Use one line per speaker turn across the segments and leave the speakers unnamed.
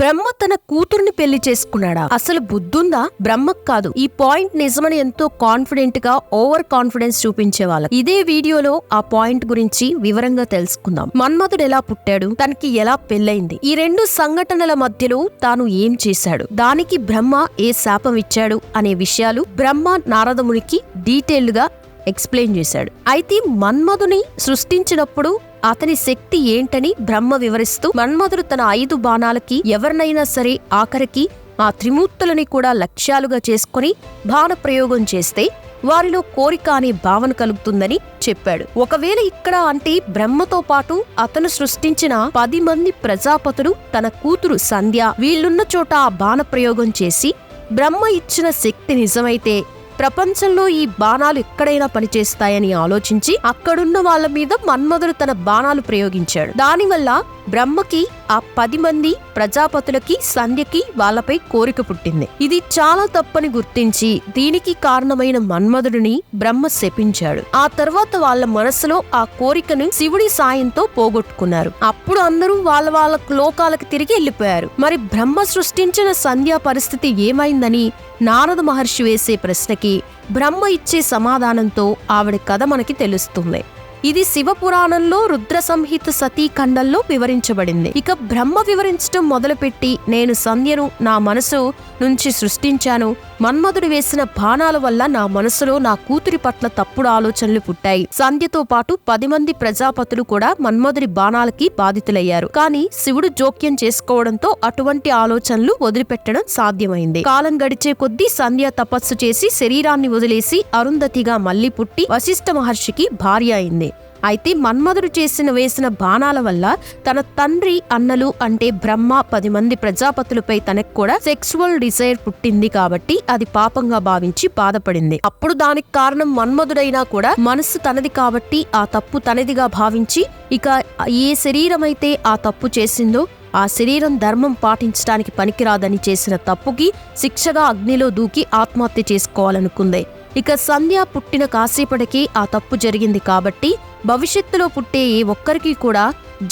బ్రహ్మ తన కూతుర్ని పెళ్లి చేసుకున్నాడా? అసలు బుద్ధుందా బ్రహ్మకు? కాదు. ఈ పాయింట్ నిజమని ఎంతో కాన్ఫిడెంట్ గా ఓవర్ కాన్ఫిడెన్స్ చూపించేవాళ్ళం. ఇదే వీడియోలో ఆ పాయింట్ గురించి వివరంగా తెలుసుకుందాం. మన్మధుడు ఎలా పుట్టాడు, తనకి ఎలా పెళ్లైంది, ఈ రెండు సంఘటనల మధ్యలో తాను ఏం చేశాడు, దానికి బ్రహ్మ ఏ శాపం ఇచ్చాడు అనే విషయాలు బ్రహ్మ నారదమునికి డీటెయిల్డ్ గా ఎక్స్ప్లెయిన్ చేశాడు. అయితే మన్మధుని సృష్టించినప్పుడు అతని శక్తి ఏంటని బ్రహ్మ వివరిస్తూ, మన్మధుడు తన 5 బాణాలకి ఎవరినైనా సరే ఆఖరికి ఆ త్రిమూర్తులని కూడా లక్ష్యాలుగా చేసుకుని బాణ ప్రయోగం చేస్తే వారిలో కోరిక అనే భావన కలుగుతుందని చెప్పాడు. ఒకవేళ ఇక్కడ అంటే బ్రహ్మతో పాటు అతను సృష్టించిన 10 మంది ప్రజాపతులు, తన కూతురు సంధ్య వీళ్ళున్న చోట ఆ బాణ ప్రయోగం చేసి బ్రహ్మ ఇచ్చిన శక్తి నిజమైతే ప్రపంచంలో ఈ బాణాలు ఎక్కడైనా పనిచేస్తాయని ఆలోచించి అక్కడున్న వాళ్ల మీద మన్మధుడు తన బాణాలు ప్రయోగించాడు. దానివల్ల బ్రహ్మకి ఆ 10 మంది ప్రజాపతులకి సంధ్యకి వాళ్లపై కోరిక పుట్టింది. ఇది చాలా తప్పని గుర్తించి దీనికి కారణమైన మన్మధుడిని బ్రహ్మ శపించాడు. ఆ తర్వాత వాళ్ల మనసులో ఆ కోరికను శివుడి సాయంతో పోగొట్టుకున్నారు. అప్పుడు అందరూ వాళ్ళ లోకాలకు తిరిగి వెళ్లిపోయారు. మరి బ్రహ్మ సృష్టించిన సంధ్య పరిస్థితి ఏమైందని నారద మహర్షి వేసే ప్రశ్నకి బ్రహ్మ ఇచ్చే సమాధానంతో ఆవిడ కథ మనకి తెలుస్తుంది. ఇది శివపురాణంలో రుద్ర సంహిత సతీ ఖండంలో వివరించబడింది. ఇక బ్రహ్మ వివరించడం మొదలుపెట్టి, నేను సంధ్యను నా మనసు నుంచి సృష్టించాను, మన్మధుడు వేసిన బాణాల వల్ల నా మనసులో నా కూతురి పట్ల తప్పుడు ఆలోచనలు పుట్టాయి. సంధ్యతో పాటు 10 మంది ప్రజాపతులు కూడా మన్మధుడి బాణాలకి బాధితులయ్యారు. కానీ శివుడు జోక్యం చేసుకోవడంతో అటువంటి ఆలోచనలు వదిలిపెట్టడం సాధ్యమైంది. కాలం గడిచే కొద్దీ సంధ్య తపస్సు చేసి శరీరాన్ని వదిలేసి అరుంధతిగా మళ్లీ పుట్టి వశిష్ఠ మహర్షికి భార్య అయింది. అయితే మన్మధుడు వేసిన బాణాల వల్ల తన తండ్రి అన్నలు అంటే బ్రహ్మ 10 మంది ప్రజాపతులపై తనకు కూడా సెక్సువల్ డిజైర్ పుట్టింది కాబట్టి అది పాపంగా భావించి బాధపడింది. అప్పుడు దానికి కారణం మన్మధుడైనా కూడా మనసు తనది కాబట్టి ఆ తప్పు తనదిగా భావించి, ఇక ఏ శరీరమైతే ఆ తప్పు చేసిందో ఆ శరీరం ధర్మం పాటించడానికి పనికిరాదని చేసిన తప్పుకి శిక్షగా అగ్నిలో దూకి ఆత్మహత్య చేసుకోవాలనుకుంది. ఇక సంధ్య పుట్టిన కాసేపటికి ఆ తప్పు జరిగింది కాబట్టి భవిష్యత్తులో పుట్టే ఏ ఒక్కరికి కూడా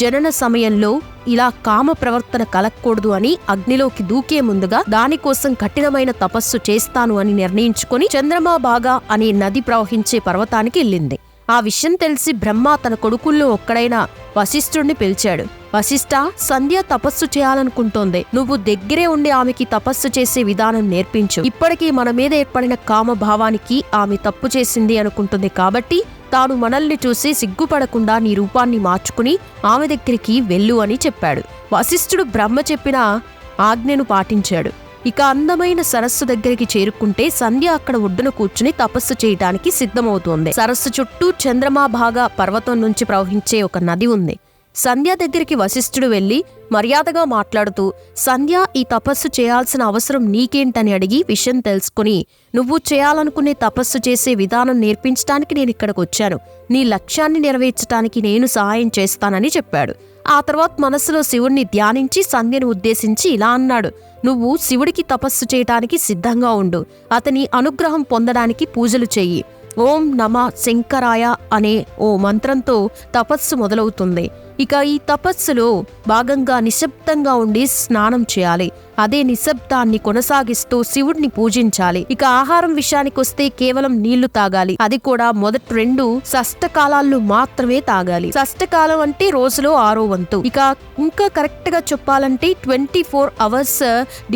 జనన సమయంలో ఇలా కామ ప్రవర్తన కలగకూడదు అని అగ్నిలోకి దూకే ముందుగా దానికోసం కఠినమైన తపస్సు చేస్తాను అని నిర్ణయించుకుని చంద్రమాభాగా అనే నది ప్రవహించే పర్వతానికి వెళ్ళింది. ఆ విషయం తెలిసి బ్రహ్మ తన కొడుకుల్లో ఒక్కడైన వశిష్ఠుడిని పిలిచాడు. వశిష్ఠ, సంధ్య తపస్సు చేయాలనుకుంటోంది, నువ్వు దగ్గరే ఉండి ఆమెకి తపస్సు చేసే విధానం నేర్పించు. ఇప్పటికీ మన మీద ఏర్పడిన కామభావానికి ఆమె తప్పు చేసింది అనుకుంటుంది కాబట్టి తాను మనల్ని చూసి సిగ్గుపడకుండా నీ రూపాన్ని మార్చుకుని ఆమె దగ్గరికి వెళ్ళు అని చెప్పాడు. వశిష్ఠుడు బ్రహ్మ చెప్పిన ఆజ్ఞను పాటించాడు. ఇక అందమైన సరస్సు దగ్గరికి చేరుకుంటే సంధ్య అక్కడ ఒడ్డున కూర్చుని తపస్సు చేయడానికి సిద్ధమవుతోంది. సరస్సు చుట్టూ చంద్రమాభాగా పర్వతం నుంచి ప్రవహించే ఒక నది ఉంది. సంధ్య దగ్గరికి వశిష్ఠుడు వెళ్లి మర్యాదగా మాట్లాడుతూ, సంధ్య, ఈ తపస్సు చేయాల్సిన అవసరం నీకేంటని అడిగి విషయం తెలుసుకుని, నువ్వు చేయాలనుకునే తపస్సు చేసే విధానం నేర్పించడానికి నేనిక్కడికి వచ్చాను, నీ లక్ష్యాన్ని నెరవేర్చడానికి నేను సహాయం చేస్తానని చెప్పాడు. ఆ తర్వాత మనసులో శివుణ్ణి ధ్యానించి సంధ్యను ఉద్దేశించి ఇలా అన్నాడు, నువ్వు శివుడికి తపస్సు చేయటానికి సిద్ధంగా ఉండు, అతని అనుగ్రహం పొందడానికి పూజలు చెయ్యి. ఓం నమ శంకరాయ అనే ఓ మంత్రంతో తపస్సు మొదలవుతుంది. ఇక ఈ తపస్సులో భాగంగా నిశ్శబ్దంగా ఉండి స్నానం చేయాలి. అదే నిశ్శబ్దాన్ని కొనసాగిస్తూ శివుడిని పూజించాలి. ఇక ఆహారం విషయానికొస్తే కేవలం నీళ్లు తాగాలి. అది కూడా మొదటి 2 షష్టకాలాల్లో మాత్రమే తాగాలి. షష్టకాలం అంటే రోజులో 6వ వంతు. ఇక ఇంకా కరెక్ట్ గా చెప్పాలంటే 24 hours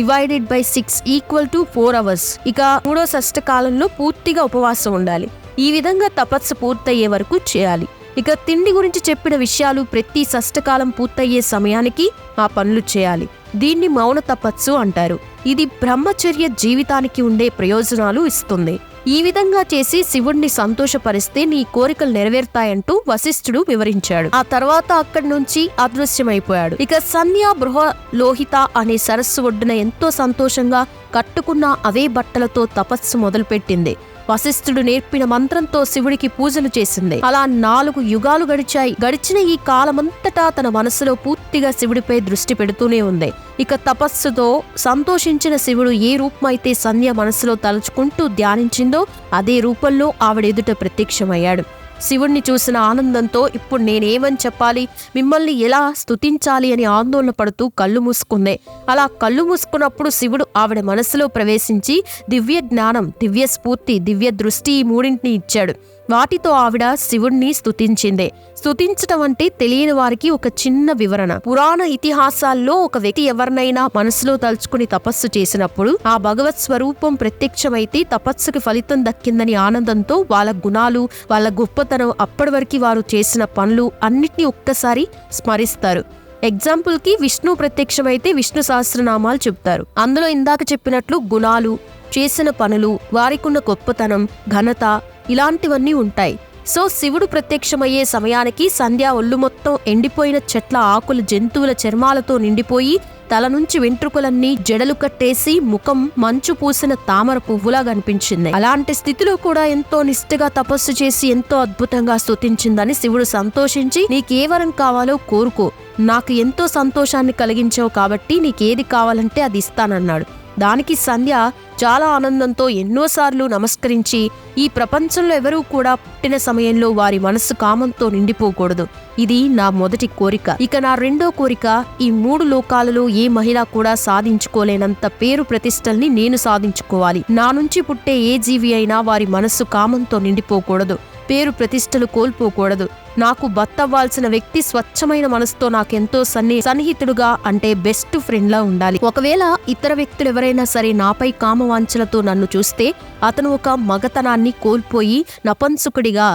divided by 6 equal to 4 hours. ఇక 3వ షష్టకాలంలో పూర్తిగా ఉపవాసం ఉండాలి. ఈ విధంగా తపస్సు పూర్తయ్యే వరకు చేయాలి. ఇక తిండి గురించి చెప్పిన విషయాలు ప్రతి షష్టకాలం పూర్తయ్యే సమయానికి ఆ పనులు చేయాలి. దీన్ని మౌన తపస్సు అంటారు. ఇది బ్రహ్మచర్య జీవితానికి ఉండే ప్రయోజనాలు ఇస్తుంది. ఈ విధంగా చేసి శివుణ్ణి సంతోషపరిస్తే నీ కోరికలు నెరవేరుతాయంటూ వశిష్ఠుడు వివరించాడు. ఆ తర్వాత అక్కడి నుంచి అదృశ్యమైపోయాడు. ఇక సంధ్య బృహలోహిత అనే సరస్సు ఒడ్డున ఎంతో సంతోషంగా కట్టుకున్న అవే బట్టలతో తపస్సు మొదలుపెట్టింది. వశిష్ఠుడు నేర్పిన మంత్రంతో శివుడికి పూజలు చేసింది. అలా 4 యుగాలు గడిచాయి. గడిచిన ఈ కాలమంతటా తన మనసులో పూర్తిగా శివుడిపై దృష్టి పెడుతూనే ఉంది. ఇక తపస్సుతో సంతోషించిన శివుడు ఏ రూపమైతే సంధ్య మనసులో తలుచుకుంటూ ధ్యానించిందో అదే రూపంలో ఆవిడ ఎదుట ప్రత్యక్షమయ్యాడు. శివుణ్ణి చూసిన ఆనందంతో ఇప్పుడు నేనేమని చెప్పాలి, మిమ్మల్ని ఎలా స్తుతించాలి అని ఆందోళన పడుతూ కళ్ళు మూసుకుంది. అలా కళ్ళు మూసుకున్నప్పుడు శివుడు ఆవిడ మనసులో ప్రవేశించి దివ్య జ్ఞానం, దివ్య స్ఫూర్తి, దివ్య దృష్టి ఈ మూడింటిని ఇచ్చాడు. వాటితో ఆవిడ శివుణ్ణి స్తుతించింది. స్తుతించటం అంటే తెలియని వారికి ఒక చిన్న వివరణ. పురాణ ఇతిహాసాల్లో ఒక వ్యక్తి ఎవరినైనా మనసులో తలుచుకుని తపస్సు చేసినప్పుడు ఆ భగవత్ స్వరూపం ప్రత్యక్షమైతే తపస్సుకి ఫలితం దక్కిందని ఆనందంతో వాళ్ళ గుణాలు, వాళ్ళ గొప్పతనం, అప్పటి వరకు వారు చేసిన పనులు అన్నిటినీ ఒక్కసారి స్మరిస్తారు. ఎగ్జాంపుల్ కి విష్ణు ప్రత్యక్షమైతే విష్ణు సహస్రనామాలు చెప్తారు. అందులో ఇందాక చెప్పినట్లు గుణాలు, చేసిన పనులు, వారికున్న గొప్పతనం, ఘనత ఇలాంటివన్నీ ఉంటాయి. సో శివుడు ప్రత్యక్షమయ్యే సమయానికి సంధ్య ఒళ్ళు మొత్తం ఎండిపోయిన చెట్ల ఆకులు, జంతువుల చర్మాలతో నిండిపోయి తల నుంచి వెంట్రుకలన్నీ జడలు కట్టేసి ముఖం మంచు పూసిన తామర పువ్వులా కనిపించింది. అలాంటి స్థితిలో కూడా ఎంతో నిష్ఠగా తపస్సు చేసి ఎంతో అద్భుతంగా స్తుతించిందని శివుడు సంతోషించి, నీకే వరం కావాలో కోరుకో, నాకు ఎంతో సంతోషాన్ని కలిగించావు కాబట్టి నీకేది కావాలంటే అది ఇస్తానన్నాడు. దానికి సంధ్య చాలా ఆనందంతో ఎన్నోసార్లు నమస్కరించి, ఈ ప్రపంచంలో ఎవరూ కూడా పుట్టిన సమయంలో వారి మనస్సు కామంతో నిండిపోకూడదు, ఇది నా మొదటి కోరిక. ఇక నా రెండో కోరిక, ఈ 3 లోకాలలో ఏ మహిళ కూడా సాధించుకోలేనంత పేరు ప్రతిష్టల్ని నేను సాధించుకోవాలి. నా నుంచి పుట్టే ఏ జీవి అయినా వారి మనస్సు కామంతో నిండిపోకూడదు, పేరు ప్రతిష్టలు కోల్పోకూడదు. నాకు భర్త అవ్వాల్సిన వ్యక్తి స్వచ్ఛమైన మనసుతో నాకెంతో సన్నిహితుడుగా, అంటే బెస్ట్ ఫ్రెండ్ లా ఉండాలి. ఒకవేళ ఇతర వ్యక్తులు ఎవరైనా సరే నాపై కామవాంఛలతో నన్ను చూస్తే అతను ఒక మగతనాన్ని కోల్పోయి నపంసుకుడిగా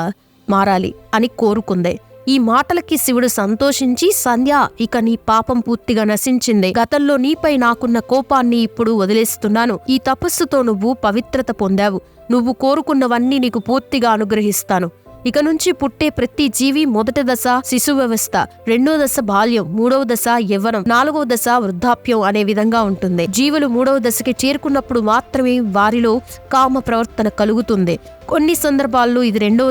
మారాలి అని కోరుకుంది. ఈ మాటలకి శివుడు సంతోషించి, సంధ్య, ఇక నీ పాపం పూర్తిగా నశించింది. గతంలో నీపై నాకున్న కోపాన్ని ఇప్పుడు వదిలేస్తున్నాను. ఈ తపస్సుతో నువ్వు పవిత్రత పొందావు. నువ్వు కోరుకున్నవన్నీ నీకు పూర్తిగా అనుగ్రహిస్తాను. ఇక నుంచి పుట్టే ప్రతి జీవి మొదటి దశ శిశు వ్యవస్థ, రెండో దశ బాల్యం, మూడవ దశ యవ్వనం, నాలుగవ దశ వృద్ధాప్యం అనే విధంగా ఉంటుంది. జీవులు 3వ దశకి చేరుకున్నప్పుడు మాత్రమే వారిలో కామ ప్రవర్తన కలుగుతుంది. కొన్ని సందర్భాల్లో ఇది 2వ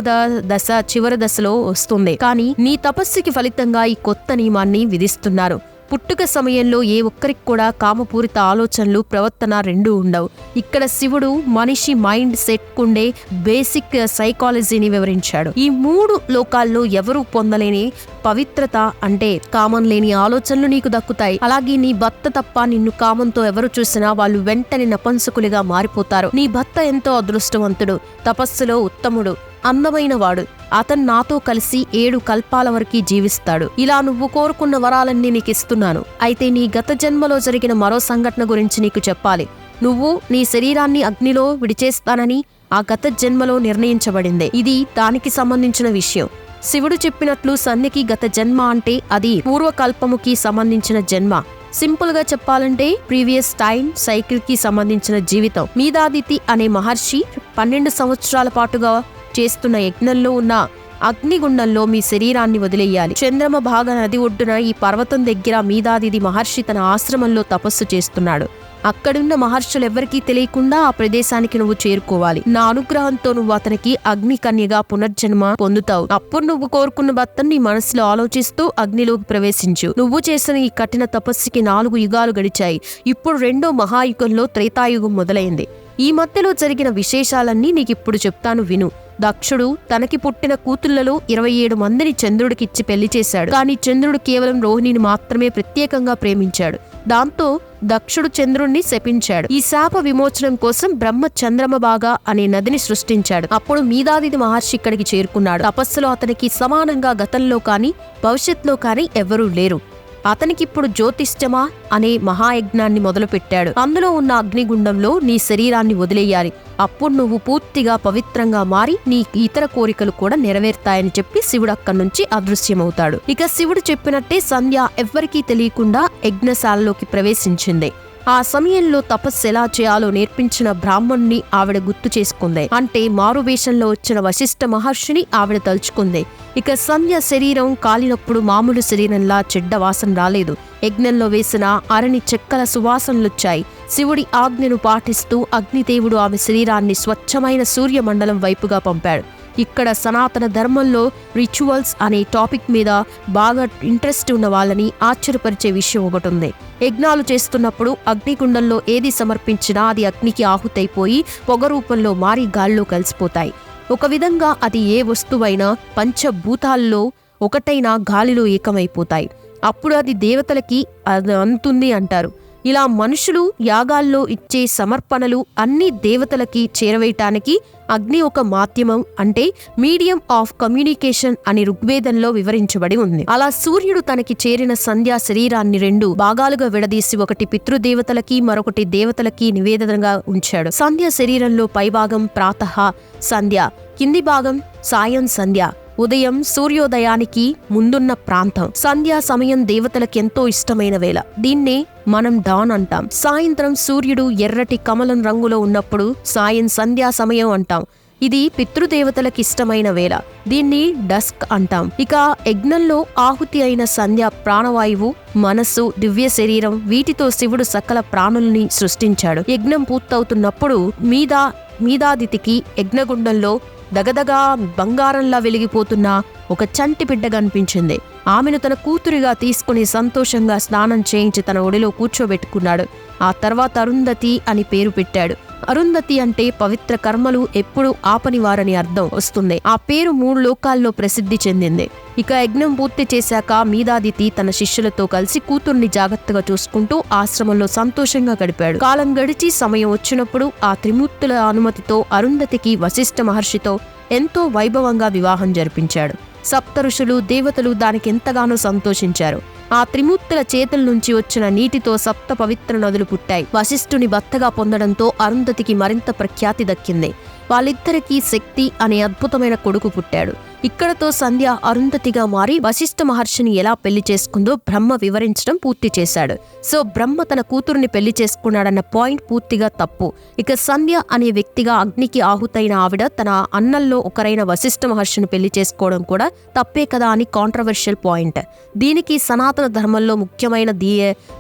దశ చివరి దశలో వస్తుంది. కానీ నీ తపస్సుకి ఫలితంగా ఈ కొత్త నియమాన్ని విధిస్తున్నారు. పుట్టుక సమయంలో ఏ ఒక్కరికి కూడా కామపూరిత ఆలోచనలు, ప్రవర్తన రెండూ ఉండవు. ఇక్కడ శివుడు మనిషి మైండ్ సెట్ కుండే బేసిక్ సైకాలజీని వివరించాడు. ఈ 3 లోకాల్లో ఎవరూ పొందలేని పవిత్రత, అంటే కామం లేని ఆలోచనలు నీకు దక్కుతాయి. అలాగే నీ భర్త తప్ప నిన్ను కామంతో ఎవరు చూసినా వాళ్ళు వెంటనే నపంసకులుగా మారిపోతారు. నీ భర్త ఎంతో అదృష్టవంతుడు, తపస్సులో ఉత్తముడు, అందమైన వాడు. అతను నాతో కలిసి 7 కల్పాల వరకు జీవిస్తాడు. ఇలా నువ్వు కోరుకున్న వరాలన్నీ నీకిస్తున్నాను. అయితే నీ గత జన్మలో జరిగిన మరో సంఘటన గురించి నీకు చెప్పాలి. నువ్వు నీ శరీరాన్ని అగ్నిలో విడిచేస్తానని ఆ గత జన్మలో నిర్ణయించబడింది. ఇది దానికి సంబంధించిన విషయం. శివుడు చెప్పినట్లు సంధ్యకి గత జన్మ అంటే అది పూర్వకల్పముకి సంబంధించిన జన్మ. సింపుల్ గా చెప్పాలంటే ప్రీవియస్ టైం సైకిల్ కి సంబంధించిన జీవితం. మీదాదితి అనే మహర్షి 12 సంవత్సరాల పాటుగా చేస్తున్న యజ్ఞంలో ఉన్న అగ్నిగుండంలో మీ శరీరాన్ని వదిలేయాలి. చంద్రమ భాగ నది ఒడ్డున ఈ పర్వతం దగ్గర మీదాదిది మహర్షి తన ఆశ్రమంలో తపస్సు చేస్తున్నాడు. అక్కడున్న మహర్షులెవ్వరికీ తెలియకుండా ఆ ప్రదేశానికి నువ్వు చేరుకోవాలి. నా అనుగ్రహంతో నువ్వు అతనికి అగ్ని కన్యగా పునర్జన్మ పొందుతావు. అప్పుడు నువ్వు కోరుకున్న భర్తను నీ మనసులో ఆలోచిస్తూ అగ్నిలోకి ప్రవేశించు. నువ్వు చేసిన ఈ కఠిన తపస్సుకి 4 యుగాలు గడిచాయి. ఇప్పుడు 2వ మహాయుగంలో త్రేతాయుగం మొదలైంది. ఈ మధ్యలో జరిగిన విశేషాలన్నీ నీకిప్పుడు చెప్తాను, విను. దక్షుడు తనకి పుట్టిన కూతుళ్లలో 27 మందిని చంద్రుడికిచ్చి పెళ్లి చేశాడు. కానీ చంద్రుడు కేవలం రోహిణిని మాత్రమే ప్రత్యేకంగా ప్రేమించాడు. దాంతో దక్షుడు చంద్రుణ్ణి శపించాడు. ఈ శాప విమోచనం కోసం బ్రహ్మ చంద్రమభాగ అనే నదిని సృష్టించాడు. అప్పుడు మీదాదిది మహర్షి ఇక్కడికి చేరుకున్నాడు. తపస్సులో అతనికి సమానంగా గతంలో కానీ భవిష్యత్తులో కానీ ఎవరూ లేరు. అతనికిప్పుడు జ్యోతిష్ఠమ అనే మహాయజ్ఞాన్ని మొదలుపెట్టాడు. అందులో ఉన్న అగ్నిగుండంలో నీ శరీరాన్ని వదిలేయాలి. అప్పుడు నువ్వు పూర్తిగా పవిత్రంగా మారి నీ ఇతర కోరికలు కూడా నెరవేరుతాయని చెప్పి శివుడు అక్కడి నుంచి అదృశ్యమవుతాడు. ఇక శివుడు చెప్పినట్టే సంధ్య ఎవ్వరికీ తెలియకుండా యజ్ఞశాలలోకి ప్రవేశించింది. ఆ సమయంలో తపస్సు ఎలా చేయాలో నేర్పించిన బ్రాహ్మణుని ఆవిడ గుర్తు చేసుకుంది. అంటే మారువేషంలో వచ్చిన వశిష్ఠ మహర్షిని ఆవిడ తలుచుకుంది. ఇక సంధ్య శరీరం కాలినప్పుడు మామూలు శరీరంలా చెడ్డ వాసన రాలేదు. యజ్ఞంలో వేసిన అరణి చెక్కల సువాసనలొచ్చాయి. శివుడి ఆజ్ఞను పాటిస్తూ అగ్నిదేవుడు ఆమె శరీరాన్ని స్వచ్ఛమైన సూర్యమండలం వైపుగా పంపాడు. ఇక్కడ సనాతన ధర్మంలో రిచువల్స్ అనే టాపిక్ మీద బాగా ఇంట్రెస్ట్ ఉన్న వాళ్ళని ఆశ్చర్యపరిచే విషయం ఒకటి ఉంది. యజ్ఞాలు చేస్తున్నప్పుడు అగ్నిగుండంలో ఏది సమర్పించినా అది అగ్నికి ఆహుతైపోయి పొగ రూపంలో మారి గాల్లో కలిసిపోతాయి. ఒక విధంగా అది ఏ వస్తువైనా పంచభూతాల్లో ఒకటైన గాలిలో ఏకమైపోతాయి. అప్పుడు అది దేవతలకి అది అంతుంది అంటారు. ఇలా మనుషులు యాగాల్లో ఇచ్చే సమర్పణలు అన్ని దేవతలకి చేరవేయటానికి అగ్ని ఒక మాధ్యమం, అంటే మీడియం ఆఫ్ కమ్యూనికేషన్ అని ఋగ్వేదంలో వివరించబడి ఉంది. అలా సూర్యుడు తనకి చేరిన సంధ్యా శరీరాన్ని 2 భాగాలుగా విడదీసి ఒకటి పితృదేవతలకి మరొకటి దేవతలకి నివేదనగా ఉంచాడు. సంధ్య శరీరంలో పైభాగం ప్రాతః సంధ్య, కింది భాగం సాయం సంధ్య. ఉదయం సూర్యోదయానికి ముందున్న ప్రాంతం సంధ్యా సమయం దేవతలకు ఎంతో ఇష్టమైన వేళ. దీన్నే మనం డాన్ అంటాం. సాయంత్రం సూర్యుడు ఎర్రటి కమలం రంగులో ఉన్నప్పుడు సాయం సంధ్యా సమయం అంటాం. ఇది పితృదేవతలకు ఇష్టమైన వేళ. దీన్ని డస్క్ అంటాం. ఇక యజ్ఞంలో ఆహుతి అయిన సంధ్య ప్రాణవాయువు, మనస్సు, దివ్య శరీరం, వీటితో శివుడు సకల ప్రాణుల్ని సృష్టించాడు. యజ్ఞం పూర్తవుతున్నప్పుడు మీదాదితికి యజ్ఞగుండంలో దగదగా బంగారంలా వెలిగిపోతున్న ఒక చంటి బిడ్డ కనిపించింది. ఆమెను తన కూతురిగా తీసుకుని సంతోషంగా స్నానం చేయించి తన ఒడిలో కూర్చోబెట్టుకున్నాడు. ఆ తర్వాత అరుంధతి అని పేరు పెట్టాడు. అరుంధతి అంటే పవిత్ర కర్మలు ఎప్పుడూ ఆపనివారని అర్థం వస్తుంది. ఆ పేరు 3 లోకాల్లో ప్రసిద్ధి చెందింది. ఇక యజ్ఞం పూర్తి చేశాక మీదాదితి తన శిష్యులతో కలిసి కూతుర్ని జాగ్రత్తగా చూసుకుంటూ ఆశ్రమంలో సంతోషంగా గడిపాడు. కాలం గడిచి సమయం వచ్చినప్పుడు ఆ త్రిమూర్తుల అనుమతితో అరుంధతికి వశిష్ఠ మహర్షితో ఎంతో వైభవంగా వివాహం జరిపించాడు. సప్త ఋషులు, దేవతలు దానికి ఎంతగానో సంతోషించారు. ఆ త్రిమూర్తుల చేతుల నుంచి వచ్చిన నీటితో 7 పవిత్ర నదులు పుట్టాయి. వశిష్ఠుని భర్తగా పొందడంతో అరుంధతికి మరింత ప్రఖ్యాతి దక్కింది. వాళ్ళిద్దరికీ శక్తి అనే అద్భుతమైన కొడుకు పుట్టాడు. ఇక్కడతో సంధ్య అరుంధతిగా మారి వశిష్ఠ మహర్షిని ఎలా పెళ్లి చేసుకుందో బ్రహ్మ వివరించడం పూర్తి చేశాడు. సో బ్రహ్మ తన కూతురుని పెళ్లి చేసుకున్నాడన్న పాయింట్ పూర్తిగా తప్పు. ఇక సంధ్య అనే వ్యక్తిగా అగ్నికి ఆహుతైన ఆవిడ తన అన్నల్లో ఒకరైన వశిష్ఠ మహర్షిని పెళ్లి చేసుకోవడం కూడా తప్పే కదా అని కాంట్రవర్షియల్ పాయింట్. దీనికి సనాతన ధర్మంలో ముఖ్యమైన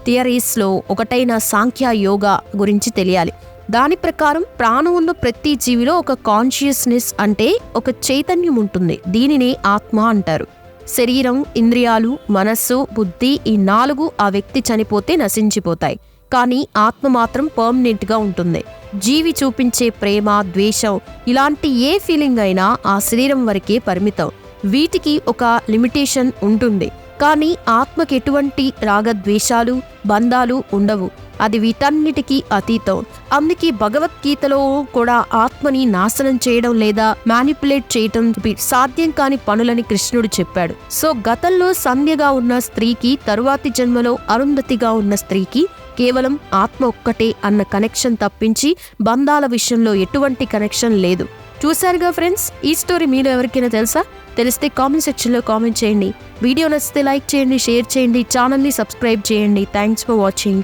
థియరీస్ లో ఒకటైన సాంఖ్య యోగా గురించి తెలియాలి. దాని ప్రకారం ప్రాణం ఉన్న ప్రతి జీవిలో ఒక కాన్షియస్నెస్ అంటే ఒక చైతన్యం ఉంటుంది. దీనినే ఆత్మ అంటారు. శరీరం, ఇంద్రియాలు, మనస్సు, బుద్ధి ఈ 4 ఆ వ్యక్తి చనిపోతే నశించిపోతాయి. కానీ ఆత్మ మాత్రం పర్మనెంట్ గా ఉంటుంది. జీవి చూపించే ప్రేమ, ద్వేషం ఇలాంటి ఏ ఫీలింగ్ అయినా ఆ శరీరం వరకే పరిమితం. వీటికి ఒక లిమిటేషన్ ఉంటుంది. కానీ ఆత్మకి ఎటువంటి రాగద్వేషాలు, బంధాలు ఉండవు. అది వీటన్నిటికీ అతీతం. అందుకే భగవద్గీతలో కూడా ఆత్మని నాశనం చేయడం లేదా మ్యానిపులేట్ చేయడం సాధ్యం కాని పనులని కృష్ణుడు చెప్పాడు. సో గతంలో సంధ్యగా ఉన్న స్త్రీకి, తరువాతి జన్మలో అరుంధతిగా ఉన్న స్త్రీకి కేవలం ఆత్మ ఒక్కటే అన్న కనెక్షన్ తప్పించి బంధాల విషయంలో ఎటువంటి కనెక్షన్ లేదు. చూశారుగా ఫ్రెండ్స్, ఈ స్టోరీ మీలో ఎవరికైనా తెలుసా? తెలిస్తే కామెంట్ సెక్షన్లో కామెంట్ చేయండి. వీడియో నచ్చితే లైక్ చేయండి, షేర్ చేయండి, ఛానల్ని సబ్స్క్రైబ్ చేయండి. Thanks for watching.